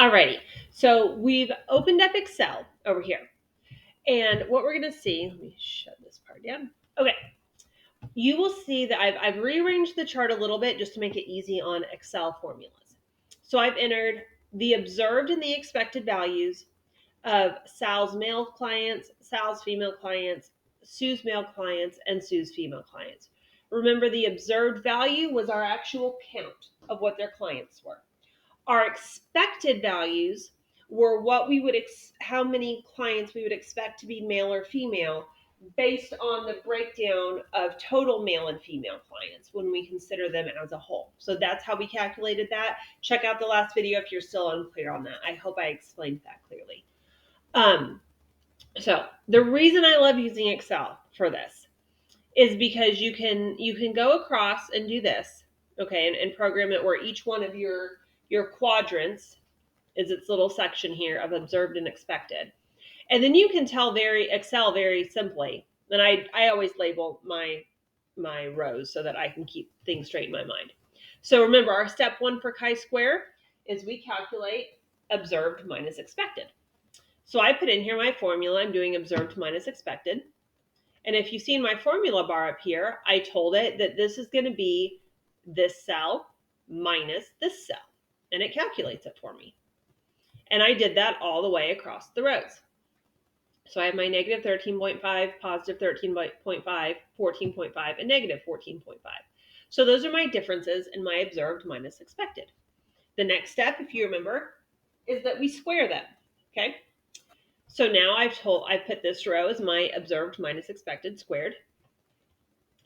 Alrighty, so we've opened up Excel over here. And what we're going to see, let me shut this part down. Okay, you will see that I've rearranged the chart a little bit just to make it easy on Excel formulas. So I've entered the observed and the expected values of Sal's male clients, Sal's female clients, Sue's male clients, and Sue's female clients. Remember, the observed value was our actual count of what their clients were. Our expected values were what we would how many clients we would expect to be male or female based on the breakdown of total male and female clients when we consider them as a whole. So that's how we calculated that. Check out the last video if you're still unclear on that. I hope I explained that clearly. So the reason I love using Excel for this is because you can go across and do this, okay, and program it where each one of your quadrants is its little section here of observed and expected. And then you can tell Excel very simply. And I always label my rows so that I can keep things straight in my mind. So remember, our step one for chi-square is we calculate observed minus expected. So I put in here my formula. I'm doing observed minus expected. And if you've seen my formula bar up here, I told it that this is going to be this cell minus this cell. And it calculates it for me. And I did that all the way across the rows. So I have my negative 13.5, positive 13.5, 14.5, and negative 14.5. So those are my differences in my observed minus expected. The next step, if you remember, is that we square them. Okay? So now I've put this row as my observed minus expected squared.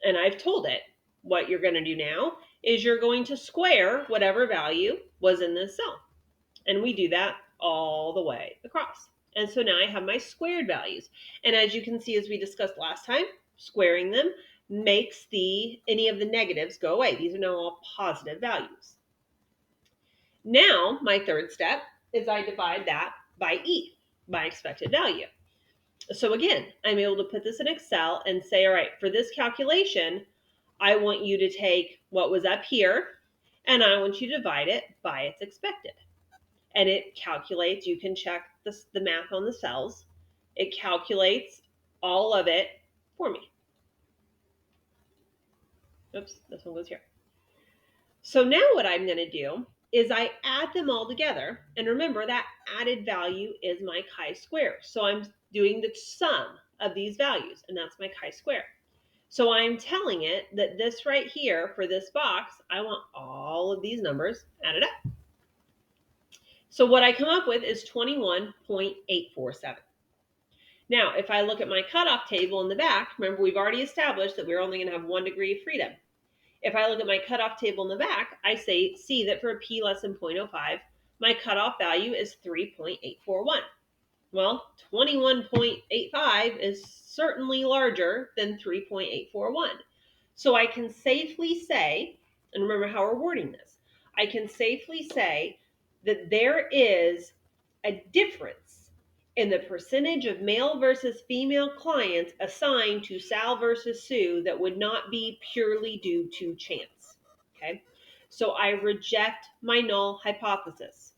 And I've told it what you're going to do now is you're going to square whatever value was in this cell. And we do that all the way across. And so now I have my squared values. And as you can see, as we discussed last time, squaring them makes any of the negatives go away. These are now all positive values. Now, my third step is I divide that by E, by expected value. So again, I'm able to put this in Excel and say, all right, for this calculation, I want you to take what was up here, and I want you to divide it by its expected. And it calculates, you can check the math on the cells. It calculates all of it for me. Oops, this one goes here. So now what I'm going to do is I add them all together. And remember, that added value is my chi-square. So I'm doing the sum of these values, and that's my chi-square. So I'm telling it that this right here for this box, I want all of these numbers added up. So what I come up with is 21.847. Now, if I look at my cutoff table in the back, remember we've already established that we're only going to have 1 degree of freedom. If I look at my cutoff table in the back, I see that for a p less than 0.05, my cutoff value is 3.841. Well, 21.85 is certainly larger than 3.841. So I can safely say, and remember how we're wording this, I can safely say that there is a difference in the percentage of male versus female clients assigned to Sal versus Sue that would not be purely due to chance. Okay? So I reject my null hypothesis.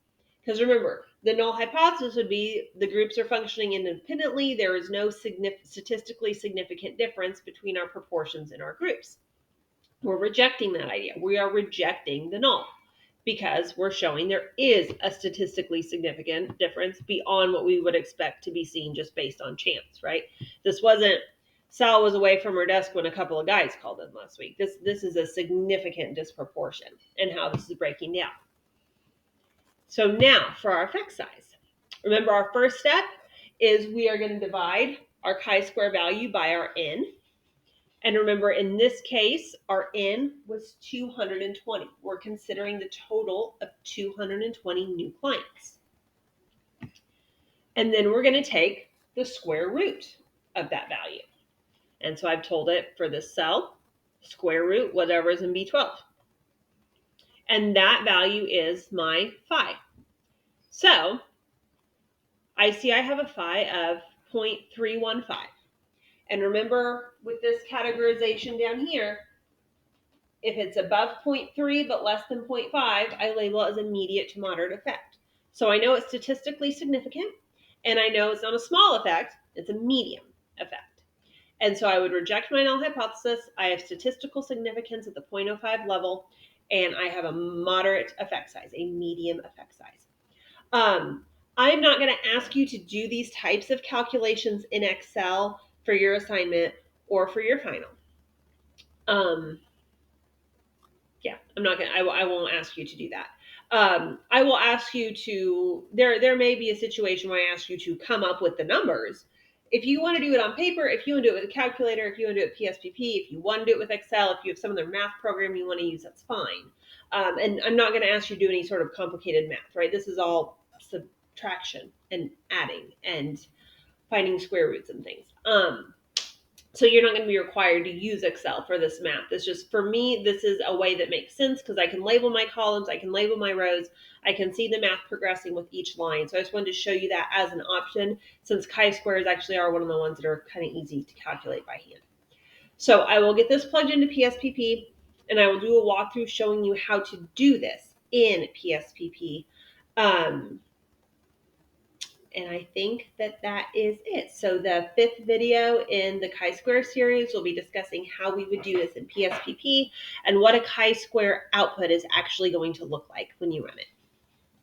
Because remember, the null hypothesis would be the groups are functioning independently. There is no statistically significant difference between our proportions in our groups. We're rejecting that idea. We are rejecting the null because we're showing there is a statistically significant difference beyond what we would expect to be seen just based on chance, right? This wasn't Sal was away from her desk when a couple of guys called in last week. This is a significant disproportion in how this is breaking down. So now for our effect size. Remember, our first step is we are going to divide our chi-square value by our n. And remember, in this case, our n was 220. We're considering the total of 220 new clients. And then we're going to take the square root of that value. And so I've told it for this cell, square root, whatever is in B12. And that value is my phi. So I see I have a phi of 0.315. And remember, with this categorization down here, if it's above 0.3 but less than 0.5, I label it as immediate to moderate effect. So I know it's statistically significant, and I know it's not a small effect, it's a medium effect. And so I would reject my null hypothesis. I have statistical significance at the 0.05 level, and I have a moderate effect size, a medium effect size. I'm not going to ask you to do these types of calculations in Excel for your assignment or for your final. Yeah, I'm not gonna. I won't ask you to do that. I will ask you to. There may be a situation where I ask you to come up with the numbers. If you want to do it on paper, if you want to do it with a calculator, if you want to do it PSPP, if you want to do it with Excel, if you have some other math program you want to use, that's fine. And I'm not going to ask you to do any sort of complicated math, right? This is all subtraction and adding and finding square roots and things. So you're not going to be required to use Excel for this math. It's just, for me, this is a way that makes sense because I can label my columns, I can label my rows, I can see the math progressing with each line. So I just wanted to show you that as an option, since chi-squares actually are one of the ones that are kind of easy to calculate by hand. So I will get this plugged into PSPP, and I will do a walkthrough showing you how to do this in PSPP. And I think that that is it. So the 5th video in the chi-square series will be discussing how we would do this in PSPP and what a chi-square output is actually going to look like when you run it.